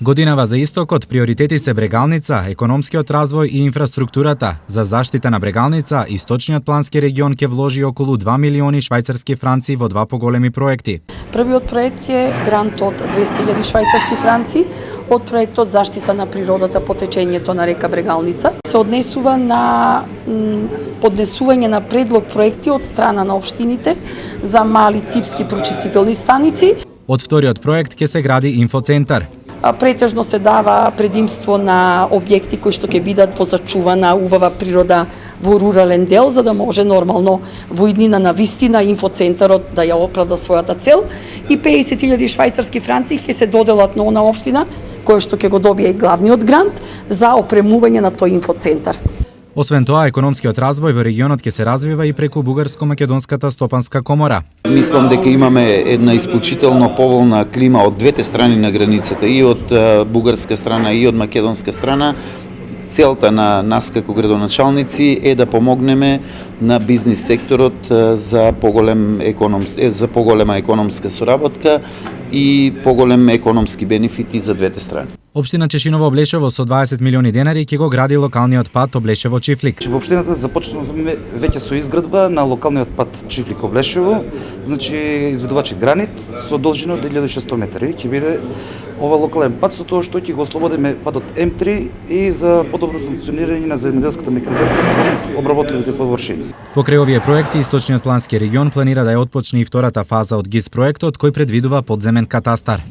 Годинава за истокот приоритети се Брегалница, економскиот развој и инфраструктурата. За заштита на Брегалница, источниот плански регион ќе вложи околу 2 милиони швајцарски франци во два поголеми проекти. Првиот проект е грант од 200.000 швајцарски франци од проектот Заштита на природата по течењето на река Брегалница. Се однесува на поднесување на предлог проекти од страна на општините за мали типски прочистителни станици. Од вториот проект ќе се гради инфоцентар. Претежно се дава предимство на објекти кои што ќе бидат во зачувана убава природа во рурален дел, за да може нормално во иднина на вистина инфоцентарот да ја оправда својата цел, и 50.000 швајцарски франци ќе се доделат на она општина која што ќе го добие главниот грант за опремување на тој инфоцентар. Освен тоа, економскиот развој во регионот ќе се развива и преку Бугарско-македонската стопанска комора. Мислам дека имаме една исклучително поволна клима од двете страни на границата, и од бугарска страна и од македонска страна. Целта на нас како градоначалници е да помогнеме на бизнис секторот за поголема економска соработка и поголем економски бенефити за двете страни. Општина Чешиново-Облешево со 20 милиони денари ќе го гради локалниот пат Облешево-Чифлик. Во општината започнавме веќе со изградба на локалниот пат Чифлик-Облешево, значи изведувачи гранит со должина од 1600 метри. Ќе биде ова локален пат со тоа што ќе го ослободиме патот М3 и за подобро функционирање на земјоделската механизација кон обработливите површини. Покрај овие проекти, источниот плански регион планира да ја отпочне и втората фаза од ГИС проектот, кој предвидува подземен катастар.